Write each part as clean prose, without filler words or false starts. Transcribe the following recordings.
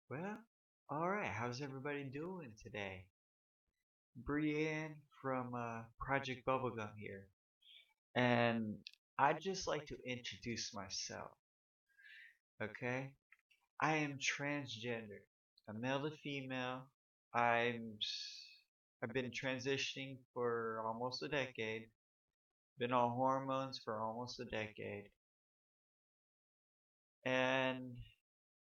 Well, alright, how's everybody doing today? Brienne from Project Bubblegum here. And I'd just like to introduce myself, okay? I am transgender, a male to female. I'm I've been transitioning for almost a decade. Been on hormones for almost a decade. And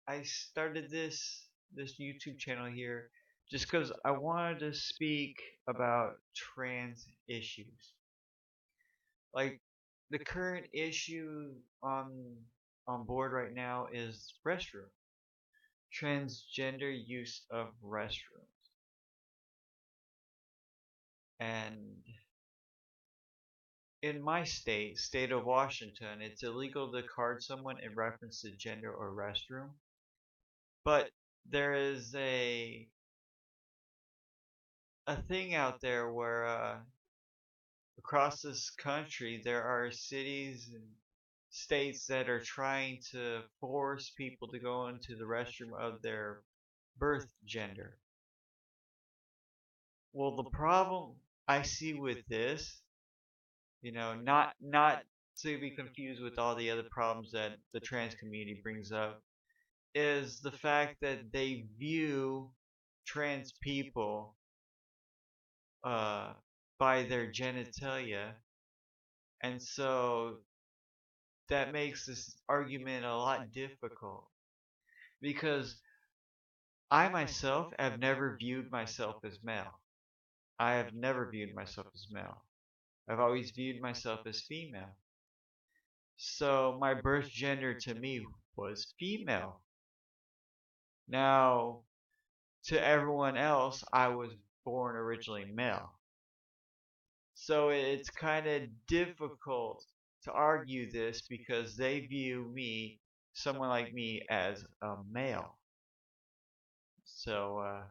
I started this YouTube channel here just because I wanted to speak about trans issues. Like the current issue on board right now is restroom, transgender use of restrooms, and in my state of Washington, it's illegal to card someone in reference to gender or restroom. But there is a thing out there where across this country, there are cities and states that are trying to force people to go into the restroom of their birth gender. Well, the problem I see with this, not to be confused with all the other problems that the trans community brings up, is the fact that they view trans people uh, by their genitalia, and so that makes this argument a lot difficult because I myself have never viewed myself as male. I have never viewed myself as male. I've always viewed myself as female. So my birth gender to me was female. Now, to everyone else, I was born originally male. So it's kind of difficult to argue this because they view me, someone like me, as a male. So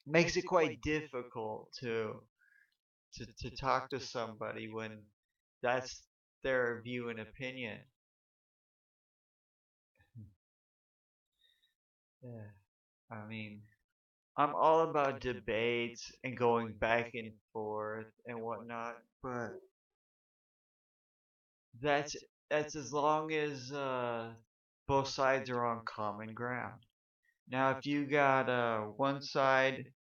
makes it quite difficult to talk to somebody when that's their view and opinion. Yeah. I mean, I'm all about debates and going back and forth and whatnot, but that's that's as long as both sides are on common ground. Now, if you got one side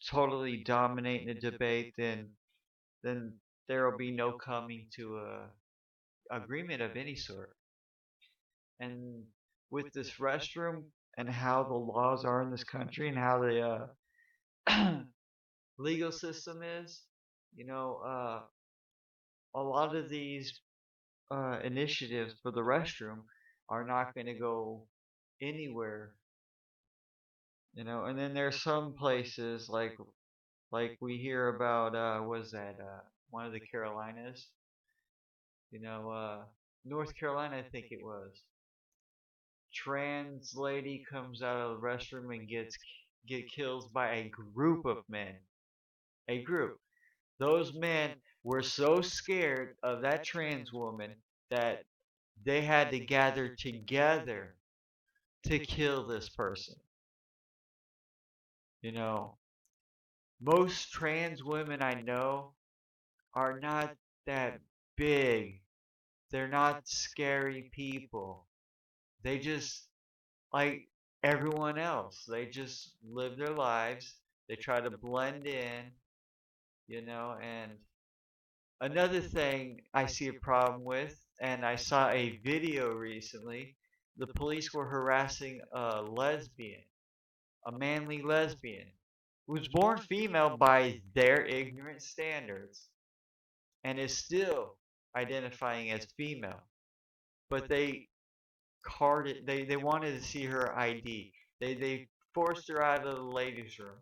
totally dominating the debate, then there will be no coming to a agreement of any sort. And with this restroom and how the laws are in this country and how the legal system is, you know, a lot of these initiatives for the restroom are not going to go anywhere, and then there's some places like we hear about was that one of the Carolinas, you know, North Carolina, I think it was. Trans lady comes out of the restroom and get killed by a group of men. A group. Those men were so scared of that trans woman that they had to gather together to kill this person. You know, most trans women I know are not that big. They're not scary people. They just, like everyone else, they just live their lives. They try to blend in, and another thing I see a problem with, and I saw a video recently, the police were harassing a lesbian, a manly lesbian, who was born female by their ignorant standards and is still identifying as female. But they wanted to see her ID. They forced her out of the ladies' room,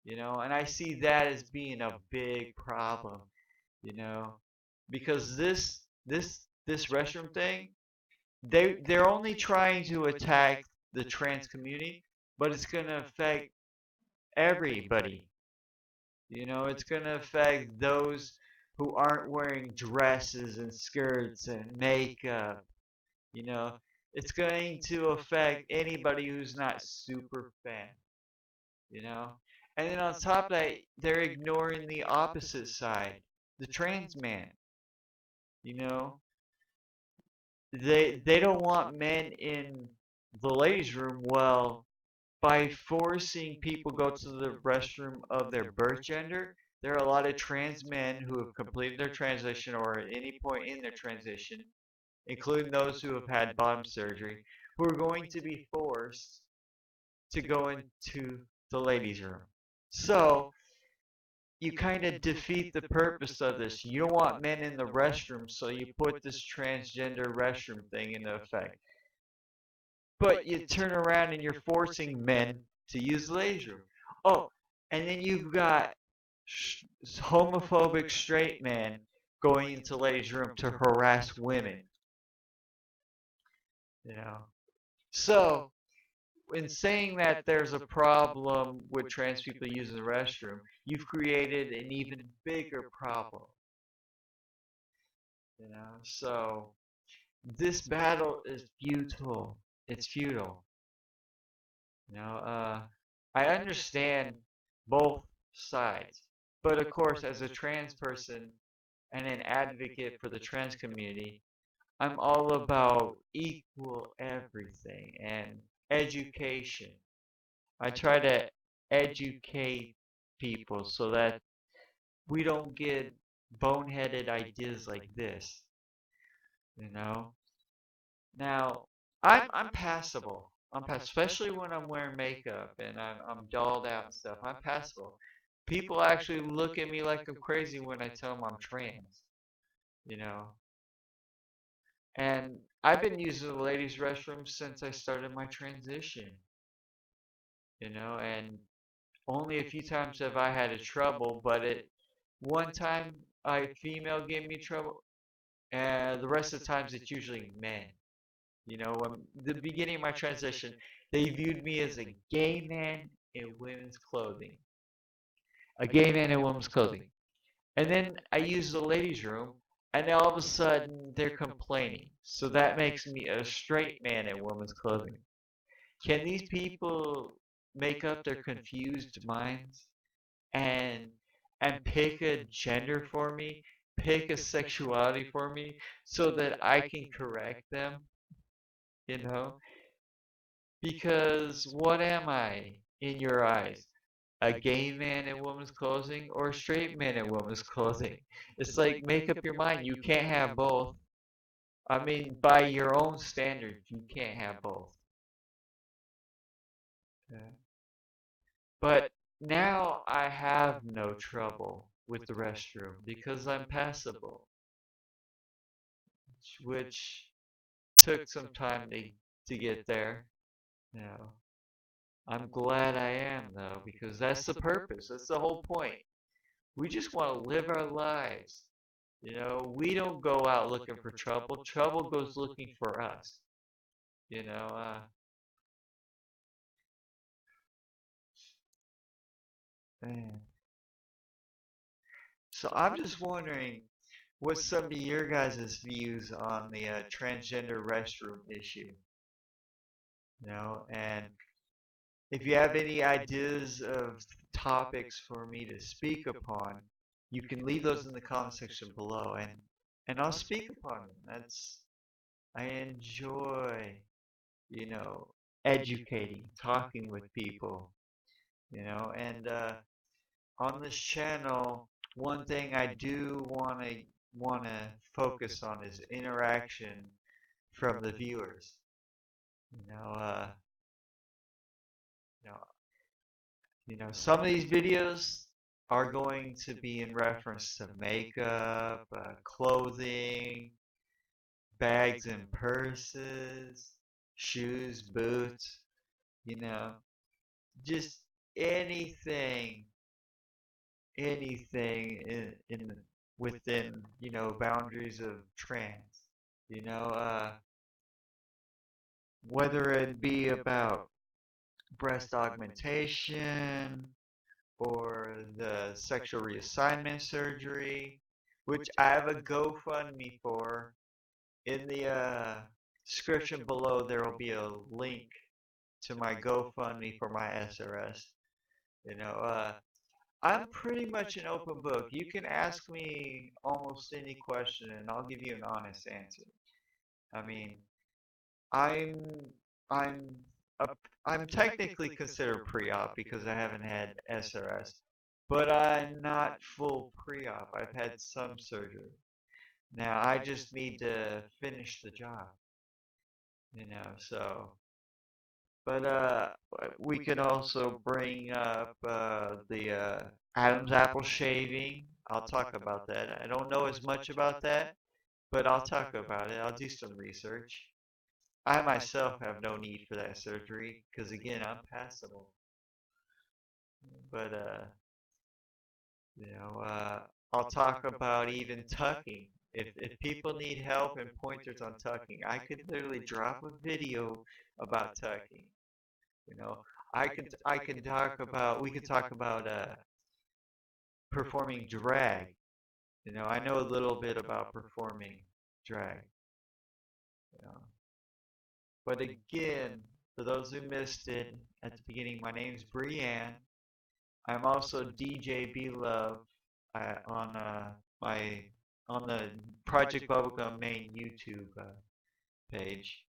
and I see that as being a big problem, you know, because this restroom thing, they're only trying to attack the trans community, but it's gonna affect everybody. It's gonna affect those who aren't wearing dresses and skirts and makeup. You know, It's going to affect anybody who's not super fan, you know? And then on top of that, they're ignoring the opposite side, the trans man, you know? They don't want men in the ladies' room. Well, by forcing people go to the restroom of their birth gender, there are a lot of trans men who have completed their transition or at any point in their transition, including those who have had bottom surgery, who are going to be forced to go into the ladies' room. So you kind of defeat the purpose of this. You don't want men in the restroom, so you put this transgender restroom thing into effect. But you turn around and you're forcing men to use the ladies' room. Oh, and then you've got homophobic straight men going into ladies' room to harass women. You know. So, in saying that there's a problem with trans people using the restroom, you've created an even bigger problem. You know. So, this battle is futile. It's futile. You know, I understand both sides, but of course, as a trans person and an advocate for the trans community, I'm all about equal everything and education. I try to educate people so that we don't get boneheaded ideas like this, you know? Now, I'm passable. Especially when I'm wearing makeup and I'm dolled out and stuff. I'm passable. People actually look at me like I'm crazy when I tell them I'm trans, you know. And I've been using the ladies' restroom since I started my transition, you know, and only a few times have I had a trouble, but it one time a female gave me trouble, and the rest of the times it's usually men. You know, the beginning of my transition, they viewed me as a gay man in women's clothing. A gay man in women's clothing. And then I use the ladies' room, and all of a sudden they're complaining. So that makes me a straight man in women's clothing. Can these people make up their confused minds and pick a gender for me, pick a sexuality for me, so that I can correct them? You know, because what am I in your eyes? A gay man in women's clothing or a straight man in women's clothing? It's like, make up your mind. You can't have both. I mean, by your own standards, you can't have both. Okay. But now I have no trouble with the restroom because I'm passable, which took some time to get there. You know, I'm glad I am though because that's the purpose. That's the whole point. We just want to live our lives. You know, we don't go out looking for trouble. Trouble goes looking for us. You know, man. So I'm just wondering what's some of your guys' views on the transgender restroom issue. You know, and if you have any ideas of topics for me to speak upon, you can leave those in the comment section below, and I'll speak upon them. That's I enjoy, you know, educating, talking with people, you know, and on this channel, one thing I do want to focus on is interaction from the viewers. You know, you know, some of these videos are going to be in reference to makeup, clothing, bags and purses, shoes, boots, you know, just anything, anything in within, you know, boundaries of trans, you know, whether it be about breast augmentation or the sexual reassignment surgery, which I have a GoFundMe for in the description below there will be a link to my GoFundMe for my SRS. You know, I'm pretty much an open book. You can ask me almost any question and I'll give you an honest answer. I mean, I'm I'm a, I'm technically considered pre-op because I haven't had SRS, but I'm not full pre-op. I've had some surgery. Now I just need to finish the job, so but we could also bring up the Adam's apple shaving. I'll talk about that. I don't know as much about that, but I'll talk about it. I'll do some research. I myself have no need for that surgery because again, I'm passable. But I'll talk about even tucking. If people need help and pointers on tucking, I could literally drop a video about tucking. You know, I can talk about we could talk about performing drag. I know a little bit about performing drag. You know. But again, for those who missed it at the beginning, my name's Brianne. I'm also DJ B Love on my on the Project Bubblegum main YouTube page.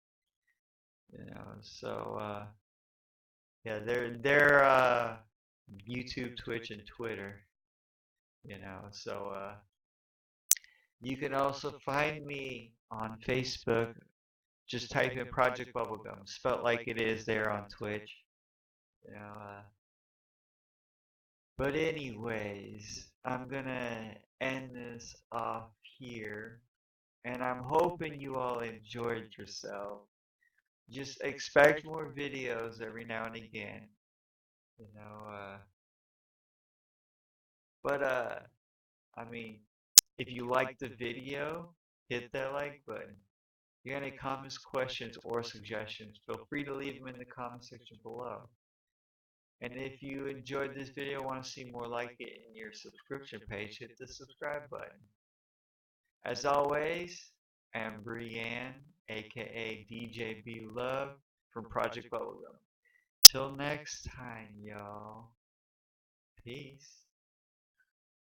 So yeah, they're YouTube, Twitch, and Twitter. So you can also find me on Facebook. Just type in Project Bubblegum, spelled like it is there on Twitch. You know, uh, but anyways, I'm gonna end this off here, and I'm hoping you all enjoyed yourself. Just expect more videos every now and again. You know, but I mean, if you like the video, hit that like button. If you have any comments, questions, or suggestions, feel free to leave them in the comment section below. And if you enjoyed this video and want to see more like it in your subscription page, hit the subscribe button. As always, I'm Brianne, aka DJ B Love from Project Bubblegum. Till next time, y'all. Peace.